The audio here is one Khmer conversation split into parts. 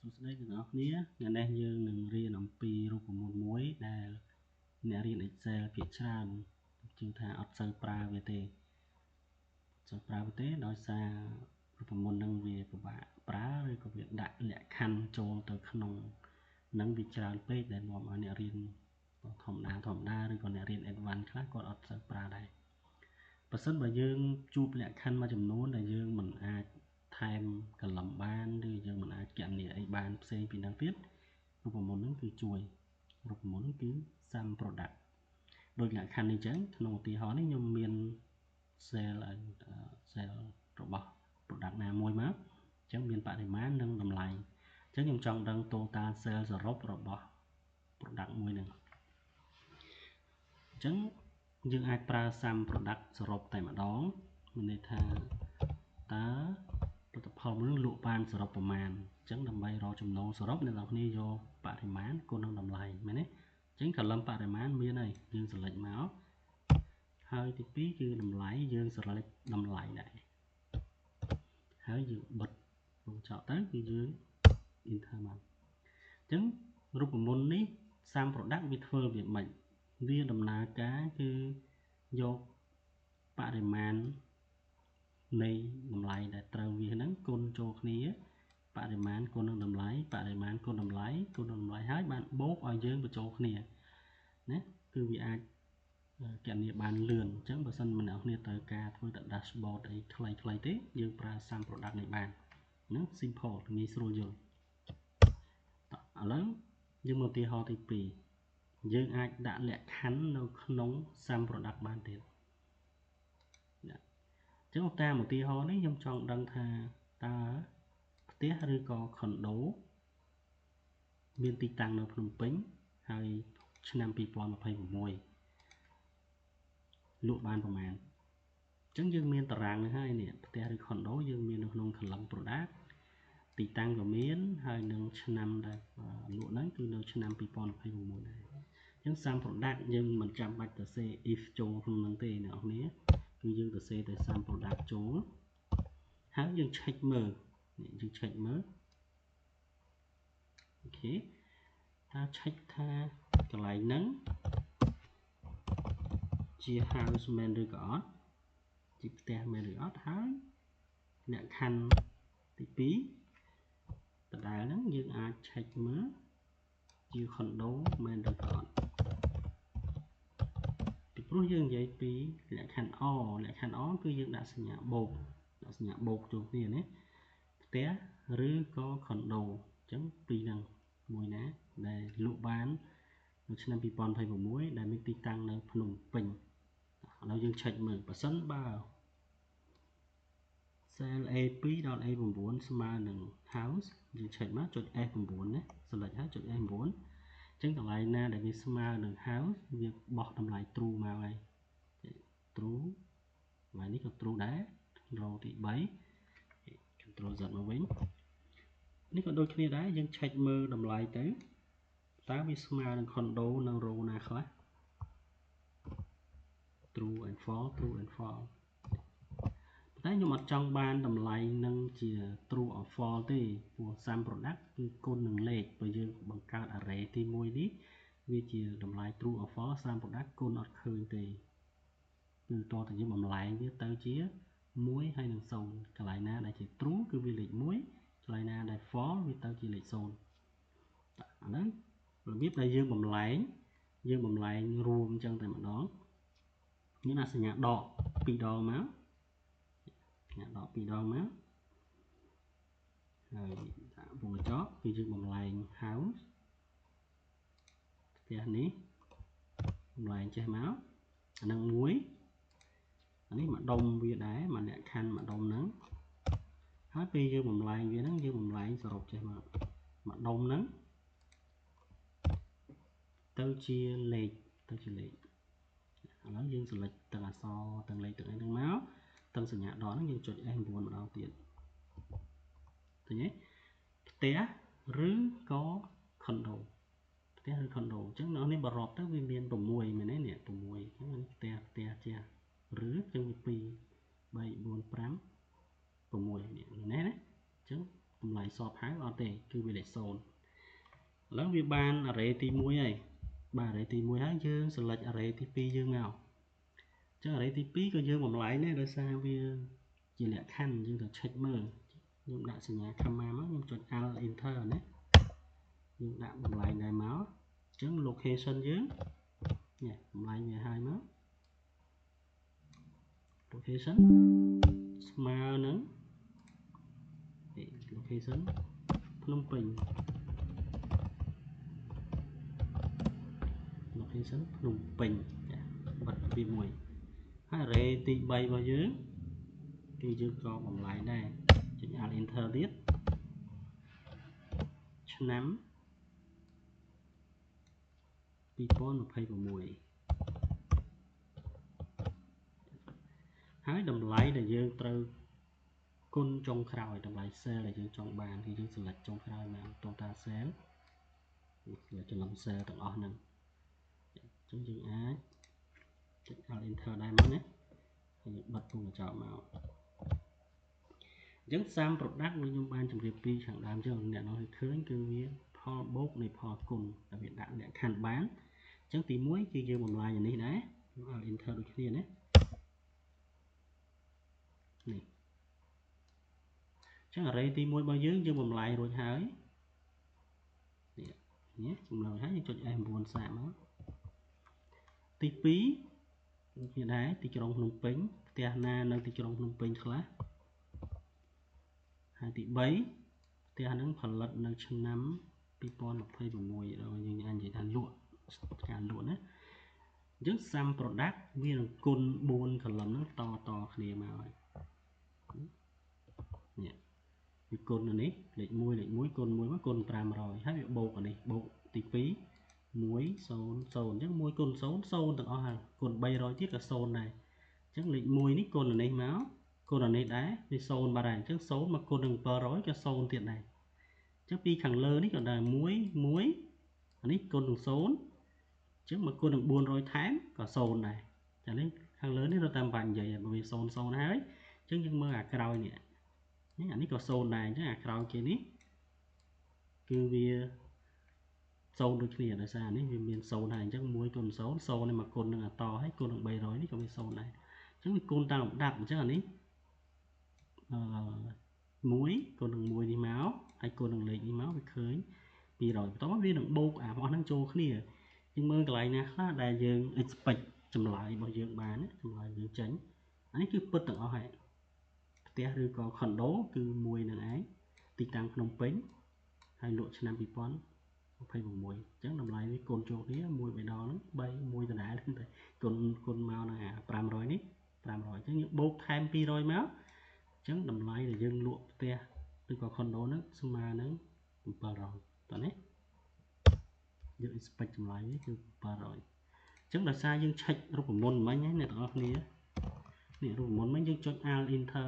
សួស្តីទាំងអស់គ្នាថ្ងៃនេះយើងនឹងរៀនអំពីរូបមន្តមួយដែលអ្នករៀន Excel ភាគច្រើនជឿថាអត់សូវប្រើវាទេដោយសាររូបមន្តនឹងវាពិបាកប្រើឬក៏វាដាក់លក្ខខណ្ឌចូលទៅក្នុងនឹងវាច្រើនពេកដែលនាំឲ្យអ្នករៀនធម្មតាឬក៏អ្នករៀន Advanced ខ្លះគាត់អត់សូវប្រើដែរបើសិនបើយើងជួបលក្ខខណ្ឌមួយចំនួនដែលយើងមិនអាចថែមកលំបានឬយើងមិនអាចគណនាអីបានផ្សេងពីនឹងទៀតរូបមន្តនឹងគឺជួយរូបមន្តគឺ sum product ដោយលក្ខខណ្ឌនេះចឹងក្នុងឧទាហរណ៍នេះខ្ញុំមាន cell របស់ product ណាមួយមកអញ្ចឹងមានបរិមាណនិងតម្លៃអញ្ចឹងខ្ញុំចង់ដឹង total cell សរុបរបស់ product មួយហ្នឹងអញ្ចឹងយើងអាចប្រើ sum product សរុបតែម្ដងមានន័យថាតើផលិតផលមួយនឹងលក់បានសរុបប្រមាណអញ្ចឹងដើម្បីរកចំណូលសរុបអ្នកនរគ្នាយកបរិមាណគុណនឹងតម្លៃមែនទេអញ្ចឹងកាលឹមបរិមាណមានហើយយើង select មកហើយទី2គឺតម្លៃយើង select តម្លៃដែរហើយយើងបិទវងចោលទៅគឺយើង enter មកអញ្ចឹងរូបមន្តនេះ sum product វាធ្វើវាមិនវាដំណើរការគឺយកបរិមាណនៃតម្លៃដែលត្រូវវាហ្នឹងគុណចូលគ្នាបរិមាណគុណនឹងតម្លៃបរិមាណគុណតម្លៃគុណនឹងតម្លៃហើយបានបូកឲ្យយើងបញ្ចូលគ្នាណាគឺវាអាចគណនាបានលឿនអញ្ចឹងបើសិនមិនអ្នកគ្នាត្រូវការធ្វើតែ dashboard អីខ្លីៗទេយើងប្រើ sum product នេះបានហ្នឹង simple ងាយស្រួលយល់ឥឡូវយើងមកឧទាហរណ៍ទី2យើងអាចដាក់លក្ខខណ្ឌនៅក្នុង sum product បានទៀតអញ្ចឹងតាមឧទាហរណ៍នេះខ្ញុំចង់ដឹងថាតើផ្ទះឬក៏ condo មានទីតាំងនៅភ្នំពេញហើយឆ្នាំ2026លក់បានប្រមាណអញ្ចឹងយើងមានតារាងនេះហើយនេះផ្ទះឬ condo យើងមាននៅក្នុង column product ទីតាំងក៏មានហើយនឹងឆ្នាំដែលលក់ហ្នឹងគឺនៅឆ្នាំ2026ដែរអញ្ចឹង sum product យើងមិនចាំបាច់ទៅសេ if ចូលក្នុងហ្នឹងទេអ្នកនរគ្នាគឺយើងទៅសេតែ sum product ចូលហើយយើង check មើលយើង check មើលអូខេថា check ថាកន្លែងហ្នឹងជា house មែនឬក៏អត់ជាផ្ទះមែនឬអត់ហើយលក្ខខណ្ឌទី2ដដែលហ្នឹងយើងអាច check មើលជា condo មែនឬក៏អត់ពីព្រោះយើងនិយាយពីលក្ខខណ្ឌ លក្ខខណ្ឌ គឺយើងដាក់សញ្ញាបូកចូលគ្នាណាផ្ទះឬក៏ condo អញ្ចឹងពីរហ្នឹងមួយណាដែលលក់បាននៅឆ្នាំ2026ដែលមានទីតាំងនៅភ្នំពេញឥឡូវយើង check មើលបើសិនបើ cell A2 ដល់ A9 ស្មើនឹង house យើង check មកចុច F9 ណា select ហើយចុច F9 អញ្ចឹងកន្លែងណាដែលវាស្មើនឹង house វាបោះតម្លៃ true មកហើយ true កន្លែងនេះក៏ true ដែរ row ទី3 control Z មកវិញនេះក៏ដូចគ្នាដែរយើង check មើលតម្លៃទៅតើវាស្មើនឹង condo នៅ row ណាខ្លះ true and false តែខ្ញុំអត់ចង់បានតម្លៃនឹងជា true or false ទេព្រោះ sum product គឺគុណនឹងលេខបើយើងបង្កើត array ទី1នេះវាជាតម្លៃ true or false sum product គុណអត់ឃើញទេគឺតើយើងបំលែងវាទៅជា1ហើយនឹង0កន្លែងណាដែលជា true គឺវាលេខ1កន្លែងណាដែល false វាទៅជាលេខ0អាហ្នឹងរបៀបដែលយើងបំលែងរួមអញ្ចឹងតែម្ដងយើងដាក់សញ្ញាដក2ដងមកដក2ដងមកហើយដាក់វងកញ្ចក់គឺយើងបំលែង house ផ្ទះនេះបំលែងចេះមកអានឹងមួយអានេះម្ដុំវាដែរមួយលក្ខខណ្ឌម្ដុំហ្នឹងហើយពេលយើងបំលែងវាហ្នឹងយើងបំលែងសរុបចេះមកម្ដុំហ្នឹងទៅជាលេខឥឡូវយើង select ទាំងអក្សរទាំងលេខទាំងអីហ្នឹងមកទាំងសញ្ញាដកហ្នឹងយើងចុច F9 ម្ដងទៀតឃើញទេផ្ទះឬក៏ condo ផ្ទះឬ condo អញ្ចឹងនៅនេះបើរាប់ទៅវាមាន6មែនទេនេះ6អញ្ចឹងផ្ទះជាឬអញ្ចឹង2 3 4 5 6នេះណាអញ្ចឹង តម្លៃសពហើយអត់ទេគឺវាលេខ0ឥឡូវវាបាន array ទី1ហើយបាទ array ទី1ហើយយើង select array ទី2យើងមកអញ្ចឹង array ទី2ក៏យើងបំលែងដែរដោយសារវាជាលក្ខខណ្ឌយើងត្រូវ check មើលខ្ញុំដាក់សញ្ញា comma មកខ្ញុំចុច alt enter ណាយើងដាក់បំលែងដែរមកអញ្ចឹង location យើងនេះបំលែងវាហើយមក location ស្មើនឹង location ភ្នំពេញ location ភ្នំពេញបិទវាមួយហើយ array ទី3របស់យើងគឺយើងក៏បំលែងដែរចុច alt enter ទៀតឆ្នាំ2026ហើយតម្លៃដែលយើងត្រូវគុណចុងក្រោយតម្លៃ cell ដែលយើងចង់បានគឺយើង select ចុងក្រោយមក total cell វាចំនួន cell ទាំងអស់ហ្នឹងអញ្ចឹងយើងអាចចុច alt enter ដែរមកណាហើយយើងបិទទូកញ្ចក់មកអញ្ចឹងSAM product ខ្ញុំបានជម្រាបពីខាងដើមអញ្ចឹងអ្នកនរឃើញគឺវាផលបូកនៃផលគុណដែលវាដាក់លក្ខខណ្ឌបានអញ្ចឹងទី1គឺយើងបំលែងអានេះដែរ alt enter ដូចគ្នាណានេះអញ្ចឹង array ទី1របស់យើងបំលែងរួចហើយនេះចម្លើយហើយយើងចុច F9 សាកមកទី2គ្នាដែរទីក្រុងភ្នំពេញផ្ទះណានៅទីក្រុងភ្នំពេញខ្លះហើយទី3ផ្ទះហ្នឹងផលិតនៅឆ្នាំ2026ដល់យើងអាចនិយាយថាលក់ការលក់ណាអញ្ចឹង SAM product វានឹងគុណ4 column ហ្នឹងតគ្នាមកហើយនេះវាគុណនេះលេខ1គុណ1មកគុណ500ហើយវាបូកអានេះបូកទី2 1 0 0អញ្ចឹង1គុណ0 0ទាំងអស់ហើយគុណ300ទៀតក៏0ដែរអញ្ចឹងលេខ1នេះគុណនេះមកគុណនេះដែរវា0បាត់ហើយអញ្ចឹង0មកគុណនឹង700ក៏0ទៀតដែរអញ្ចឹងពីខាងលើនេះក៏ដែរ1 1អានេះគុណនឹង0អញ្ចឹងមកគុណនឹង400ថែមក៏0ដែរចានេះខាងលើនេះរត់តាមបាច់និយាយបើវា0 0ហើយអញ្ចឹងយើងមើលអាក្រោយនេះអានេះក៏0ដែរអញ្ចឹងអាក្រោយគេនេះគឺវា0ដូចគ្នាដោយសារនេះវាមាន0ហើយអញ្ចឹង1គុណ0 0នេះមកគុណនឹងអតហើយគុណនឹង300នេះក៏វា0ដែរអញ្ចឹងវាគុណតាមលំដាប់អញ្ចឹងអានេះ1គុណនឹង1នេះមកហើយគុណនឹងលេខនេះមកវាឃើញ200បន្តមកវានឹងបូកអារបស់ហ្នឹងចូលគ្នាយើងមើលកន្លែងណាខ្លះដែលយើង expect ចម្លើយរបស់យើងបានចម្លើយយើងចេញអានេះគឺពិតទាំងអស់ហើយផ្ទះឬក៏ condo គឺមួយនឹងឯងទីតាំងភ្នំពេញហើយលក់ឆ្នាំ2026អញ្ចឹងតម្លៃវាគុណចូលគ្នា1 3ដងហ្នឹង3 1ដដែលតែគុណមកនឹងអា500នេះ500អញ្ចឹងយើងបូកថែម200មកអញ្ចឹងតម្លៃដែលយើងលក់ផ្ទះឬក៏ condo ហ្នឹងស្មើនឹង700តើនេះយើង expect ចម្លើយនេះគឺ700អញ្ចឹងដោយសារយើងឆែករូបមន្តមិញណាអ្នកទាំងអស់គ្នានេះរូបមន្តមិញយើងចុច alt enter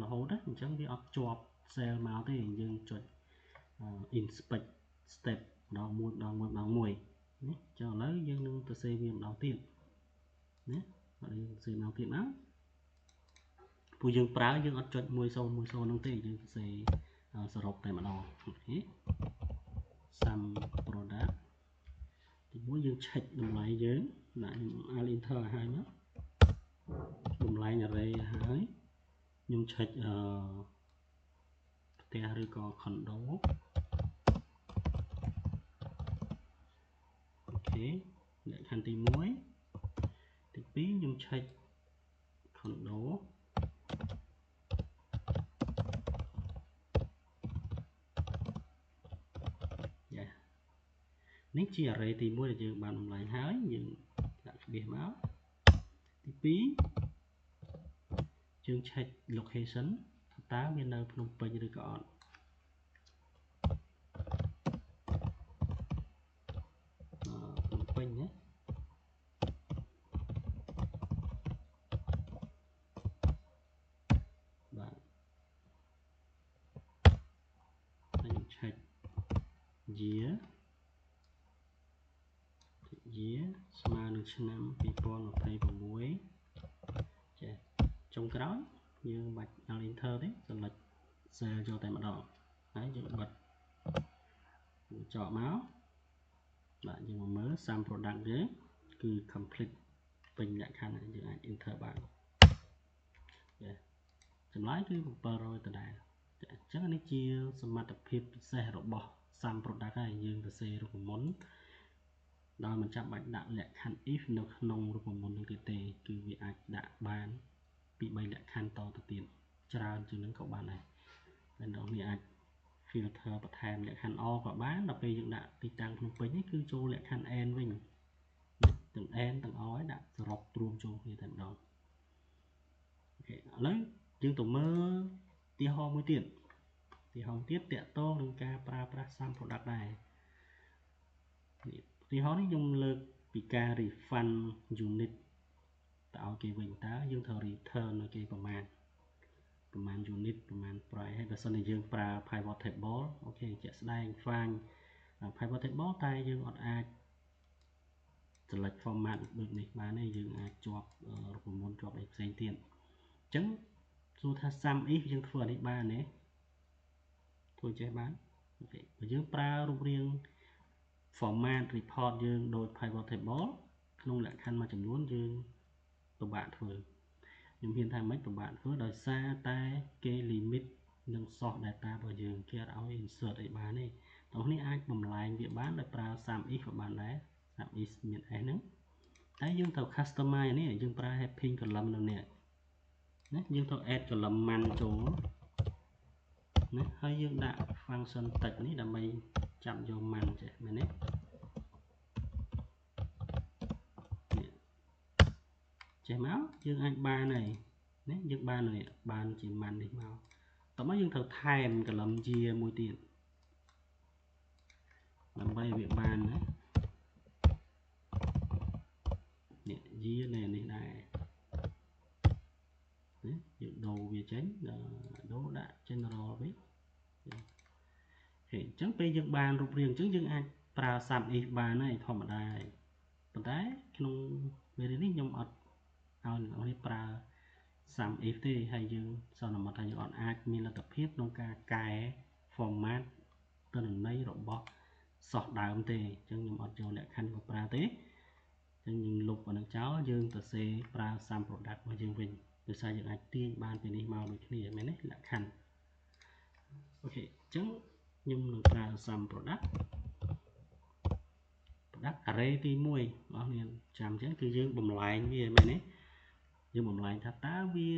រហូតណាអញ្ចឹងវាអត់ជាប់ cell មកទេយើងចុច inspect step ម្ដងមួយនេះអញ្ចឹងឥឡូវយើងនឹងទៅសេវាម្ដងទៀតណាហើយយើងសេម្ដងទៀតមកពួកយើងប្រើយើងអត់ចុច1010ហ្នឹងទេយើងសេសរុបតែម្ដងអូខេ SAM product ទី1យើងឆែកតម្លៃយើងដាក់ខ្ញុំ alt enter ឲ្យហើយមកតម្លៃ array ហើយខ្ញុំឆែកផ្ទះឬក៏ condo អូខេលក្ខខណ្ឌទី1ទី2ខ្ញុំឆែក condo នេះជា array ទី1ដែលយើងបានបំលែងហើយយើងដាក់ក្បៀសមកទី2យើងឆែក location តើវានៅភ្នំពេញឬក៏អត់ភ្នំពេញណាបាទហើយឆែក year ស្មើនឹងឆ្នាំ2026ចាចុងក្រោយយើងបាច់ alt enter ទេ select cell ចូលតែម្ដង đấy chúng bật chọn máu bạn dùng mới sum product chứ cứ complete bình lại khăn này chúng enter bạn chấm lái cứ bờ rồi từ đây chắc là chia sum mặt phiệp xe rồi bỏ sum product này dương từ xe rồi muốn đó mình chạm bạchដាក់lệ khăn if nó nông rồi muốn được tê cứ việc đã bán bị bay lệ khăn to từ tiền trao cho những cậu bạn này bên đó việc filter và thêm lệ khăn o và bán là bây giờ đã bị tăng không tính cứ cho lệ khăn en với từng en từng ói đã rọc truông cho như thế đó lấy dương tổ mơ tia ho mới tiền thì hồng tiết tiện to đừng ca pra sam product này thì họ dùng lực bị ca refund unit tạo cái bình tá dương thờ return cáiประมาณ unit ประมาณ price ให้ person យើងប្រើ pivot table អូខេជាក់ស្ដែង find pivot table តែយើងអត់អាច select format ដូចនេះបានទេយើងអាចជាប់រូបមន្តជាប់អីផ្សេងទៀតអញ្ចឹងសួរថា sum if យើងធ្វើអានេះបានទេធ្វើចេះបានអូខេបើយើងប្រើរូបរាង format report យើងដោយ pivot table ក្នុងលក្ខខណ្ឌមួយចំនួនយើងពិបាកធ្វើខ្ញុំហ៊ានថាមិនពិបាកធ្វើដោយសារតែគេ limit នឹង source data របស់យើងគេអត់ឲ្យ insert អីបានទេទាំងនេះអាចបំលែងវាបានដោយប្រើ sum if ក៏បានដែរ sum if មាន s ហ្នឹងតែយើងត្រូវ customize នេះយើងប្រើ helping column នៅនេះណាយើងត្រូវ add column man ចូលណាហើយយើងដាក់ function text នេះដើម្បីចាប់យក man ចេះមែនទេចេះមកយើងអាចបានហើយណាយើងបានហើយបានជា man នេះមកតោះមកយើងត្រូវថែម column ជាមួយទៀតដើម្បីវាបានណានេះយានេះដែរណាយើងដូរវាចេញដូរដាក់ general វិញអញ្ចឹងពេលយើងបានរូបរាងអញ្ចឹងយើងអាចប្រើ sum if បានហើយធម្មតាប៉ុន្តែក្នុងមេរៀននេះខ្ញុំអត់ឲ្យអ្នកនរប្រើ sum if ទេហើយយើងសន្មតថាយើងអត់អាចមានលទ្ធភាពក្នុងការកែ format ទិន្នន័យរបស់ source ដើមទេអញ្ចឹងខ្ញុំអត់យកលក្ខខណ្ឌមកប្រើទេអញ្ចឹងយើងលុបអានឹងចោលយើងទៅសេប្រើ sum product របស់យើងវិញដោយសារយើងអាចទាញបានពីនេះមកដូចគ្នាមែនទេលក្ខខណ្ឌអូខេអញ្ចឹងខ្ញុំនឹងប្រើ sum product array ទី1បងប្អូនចាំអញ្ចឹងគឺយើងបំលែងវាមែនទេយើងបំលែងថាតើវា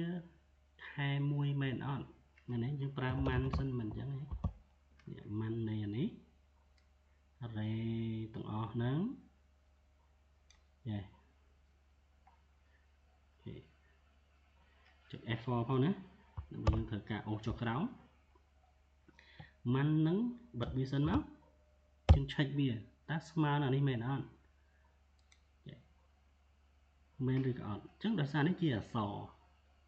ខែមួយមែនអត់មែនទេយើងប្រើ man សិនមិនអញ្ចឹងទេ man នៃអានេះ array ទាំងអស់ហ្នឹងយ៉ាចុច F4 ផងណាដើម្បីយើងត្រូវការអូសចុះក្រោម man ហ្នឹងបិទវាសិនមកយើងឆែកវាតើស្មើនឹងនេះមែនអត់មែនឬក៏អត់អញ្ចឹងដោយសារនេះជាអក្សរ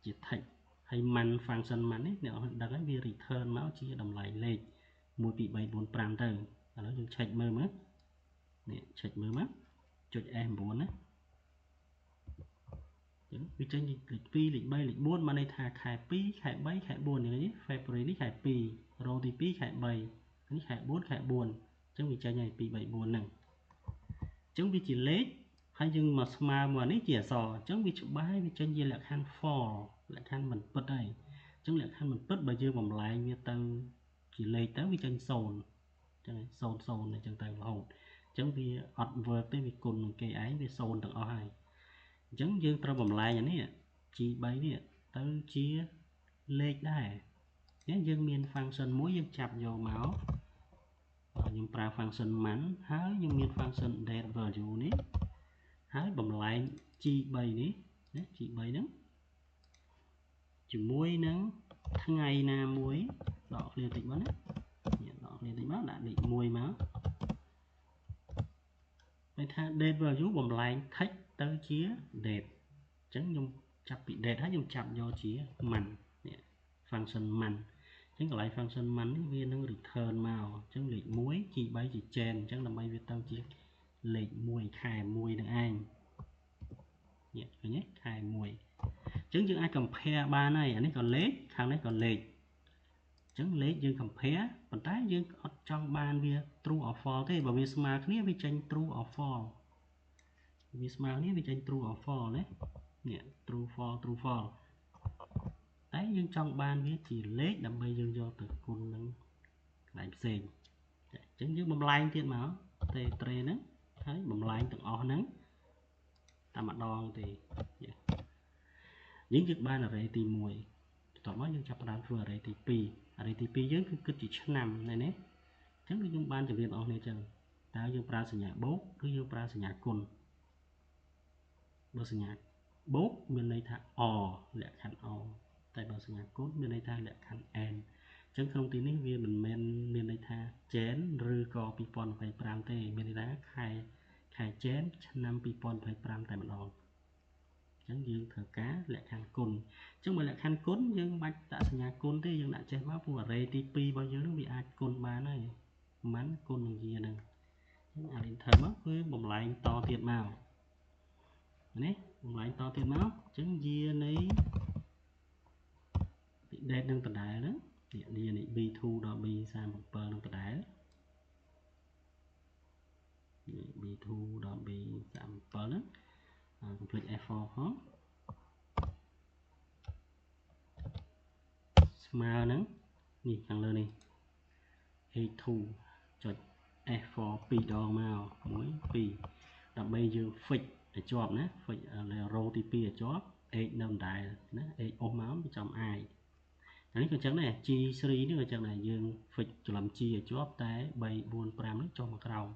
ជា text ហើយ man function man នេះអ្នកដឹងហើយវា return មកជាតម្លៃលេខ1 2 3 4 5ទៅឥឡូវយើងឆែកមើលមើលនេះឆែកមើលមកចុច F9 ណាអញ្ចឹងវាចេញលេខ2លេខ3លេខ4បានន័យថាខែ2ខែ3ខែ4យ៉ាងនេះ February នេះខែ2 row ទី2ខែ3នេះខែ4ខែ4អញ្ចឹងវាចេញឲ្យ2 3 4ហ្នឹងអញ្ចឹងវាជាលេខហើយយើងមកស្មើមកនេះជាអក្សរអញ្ចឹងវាច្បាស់ហើយវាចេញជាលក្ខខណ្ឌ for លក្ខខណ្ឌមិនពិតហើយអញ្ចឹងលក្ខខណ្ឌមិនពិតបើយើងបំលែងវាទៅជាលេខទៅវាចេញ0អញ្ចឹង0 0អញ្ចឹងទៅរហូតអញ្ចឹងវាអត់ work ទេវាគុណនឹងគេឯងវា0ទាំងអស់ហើយអញ្ចឹងយើងត្រូវបំលែងអានេះ G3 នេះទៅជាលេខដែរយើងមាន function មួយយើងចាប់យកមកខ្ញុំប្រើ function man ហើយខ្ញុំមាន function date value នេះហើយបំលែង G3 នេះណា G3 ហ្នឹងជាមួយនឹងថ្ងៃណាមួយដកឃ្លាតិចមកណាដកឃ្លាតិចមកដាក់លេខ1មកពេលថា date value បំលែង text ទៅជា date អញ្ចឹងខ្ញុំចាប់ពី date ហើយខ្ញុំចាប់យកជា man នេះ function man អញ្ចឹងកន្លែង function man នេះវានឹង return មកអញ្ចឹងលេខ1 G3 ជា chain អញ្ចឹងដើម្បីវាទៅជាលេខ1ខែ1នឹងឯងនេះឃើញទេខែ1អញ្ចឹងយើងអាច compare បានហើយអានេះក៏លេខខាងនេះក៏លេខអ ចឹងលេខយើង compare ប៉ុន្តែយើងអត់ចង់បានវា true or false ទេបើវាស្មើគ្នាវាចេញ true or false វាស្មើគ្នាវាចេញ true or false ណានេះ true false true false តែយើងចង់បានវាជាលេខដើម្បីយើងយកទៅគុណនឹងកន្លែងផ្សេងអញ្ចឹងយើងបំលែងទៀតមកទេត្រេហ្នឹងហើយបំលែងទាំងអស់ហ្នឹងតែម្ដងទេយើងបាន array ទី1បន្ទាប់មកយើងចាប់ផ្ដើមធ្វើ array ទី2 array ទី2យើងគឺគិតជាឆ្នាំណែនេះអញ្ចឹងយើងបានជម្រាបអស់គ្នាអញ្ចឹងតើយើងប្រើសញ្ញាបូកឬយើងប្រើសញ្ញាគុណបើសញ្ញាបូកមានន័យថា or លក្ខខណ្ឌ or តែបើសញ្ញាគុណមានន័យថាលក្ខខណ្ឌ and អញ្ចឹងក្នុងទីនេះវាមិនមែនមានន័យថា Jan ឬក៏2025ទេមានន័យថាខែ Jan ឆ្នាំ2025តែម្ដងអញ្ចឹងយើងធ្វើការលក្ខខណ្ឌគុណអញ្ចឹងបើលក្ខខណ្ឌគុណយើងមិនបាច់ដាក់សញ្ញាគុណទេយើងដាក់ចេះមកព្រោះ array ទី2របស់យើងនឹងវាអាចគុណបានហើយប៉ុន្មានគុណនឹងវាហ្នឹងអញ្ចឹង enter មកគឺបំលែងតទៀតមកនេះបំលែងតទៀតមកអញ្ចឹងយានៃ date នឹងដដែលហ្នឹងយានៃ b2 ដល់ b37 នឹងដដែល b2 ដល់ b37 ហ្នឹងcomplete f4 ផងស្មើនឹងនេះខាងលើនេះ a2.f4 2ដងមក1 2ដើម្បីយើង fix ឲ្យជាប់ណា fix row ទី2ឲ្យជាប់ h នៅដដែលណា h អស់មកវាចំ i នេះក៏ចឹងដែរ G3 នេះក៏ចឹងដែរយើង fix ច្រឡំ G ឲ្យជាប់តែ3 4 5នេះចុះមកក្រោម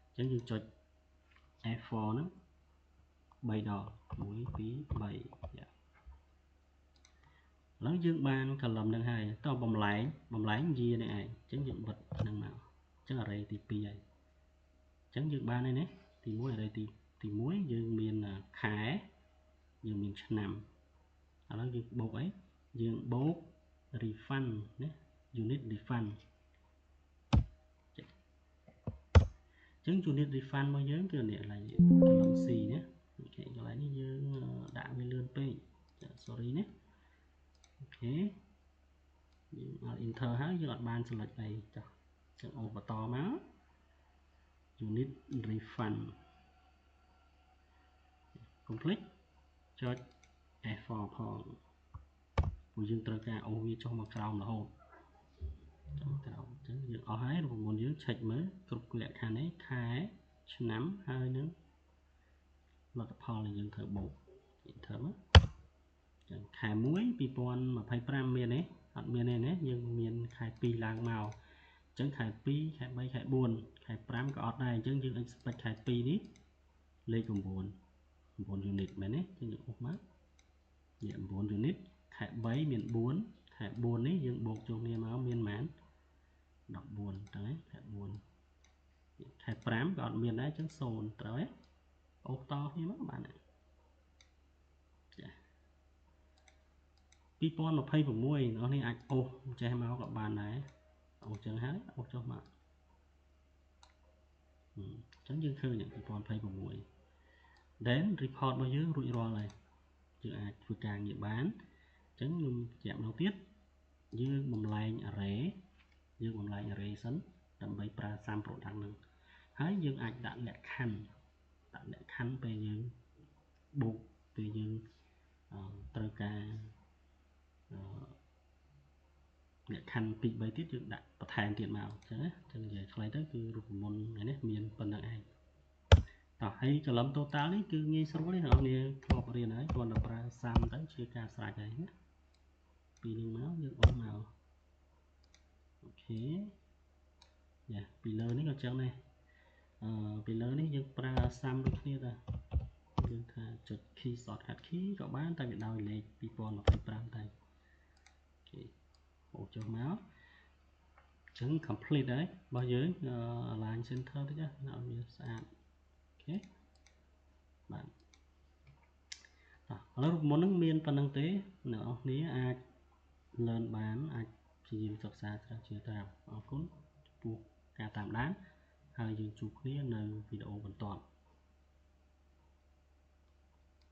អញ្ចឹងយើងចុច F4 ហ្នឹង3ដង1 2 3ឥឡូវយើងបាន column នឹងហើយតោះបំលែងយានេះឯងអញ្ចឹងយើងបិទហ្នឹងមកអញ្ចឹង array ទី2ហើយអញ្ចឹងយើងបានហើយណាទី1 array ទី1យើងមានខែយើងមានឆ្នាំឥឡូវយើងបូកអីយើងបូក refund ណា unit refund អញ្ចឹង unit refund របស់យើងគឺនេះកន្លែង column C ណាអូខេកន្លែងនេះយើងដាក់វាលឿនពេក sorry ណាអូខេយើងអត់ enter ហើយយើងអត់បាន select អីចុះអញ្ចឹងអូបន្តមក unit refund complete ចុច F4 ផងព្រោះយើងត្រូវការអូសវាចុះមកក្រោមរហូតចុះមកក្រោមអញ្ចឹងយើងអស់ហើយរូបមន្តយើង check មើលគ្រប់លក្ខខណ្ឌនេះខែឆ្នាំហើយនឹងលទ្ធផលដែលយើងត្រូវបូក enter មកចឹងខែ1 2025មានទេអត់មានទេណាយើងមានខែ2ឡើងមកអញ្ចឹងខែ2ខែ3ខែ4ខែ5ក៏អត់ដែរអញ្ចឹងយើង expect ខែ2នេះលេខ9 unit មែនទេយើងអូសមកនេះ9 unit ខែ3មាន4ខែ4នេះយើងបូកចូលគ្នាមកមានប៉ុន្មាន14ទៅខែ4ខែ5ក៏អត់មានដែរអញ្ចឹង0ត្រូវទេអូសតគ្នាមកបានចា2026អ្នកនេះអាចអូសចេះមកក៏បានដែរអូសចឹងហើយអូសចុះមកអញ្ចឹងយើងឃើញ2026 then report របស់យើងរួចរាល់ហើយយើងអាចធ្វើការងារបានអញ្ចឹងខ្ញុំបញ្ជាក់ម្ដងទៀតយើងបំលែង array សិនដើម្បីប្រើ sum product ហ្នឹងហើយយើងអាចដាក់លក្ខខណ្ឌពេលយើងបូកពេលយើងត្រូវការលក្ខខណ្ឌ 2 3 ទៀតយើងដាក់បន្ថែមទៀតមកអញ្ចឹងណាអញ្ចឹងនិយាយខ្លីទៅគឺរូបមន្តនេះមានប៉ុណ្្នឹងឯងតោះហើយ column total នេះគឺងាយស្រួលទេអ្នកនរធ្លាប់រៀនហើយគ្រាន់តែប្រើ sum ទៅជាការស្រេចហើយណាពីនេះមកយើងអស់មកអូខេយ៉ាពីលើនេះក៏ចឹងដែរពីលើនេះយើងប្រើ sum ដូចគ្នាដែរយើងថាចុច key shortcut key ក៏បានតែវាដោយលេខ2025តែអូខេហូរចុះមកអញ្ចឹង complete ហើយរបស់យើង align center តិចណាឲ្យវាស្អាតអូខេបាទឥឡូវរូបមន្តនឹងមានប៉ុណ្្នឹងទេអ្នកនរគ្នាអាច learn បានអាចព្យាយាមសិក្សាស្រាវជ្រាវតាមអរគុណចំពោះការតាមដានហើយយើងជួបគ្នានៅវីដេអូបន្ទាប់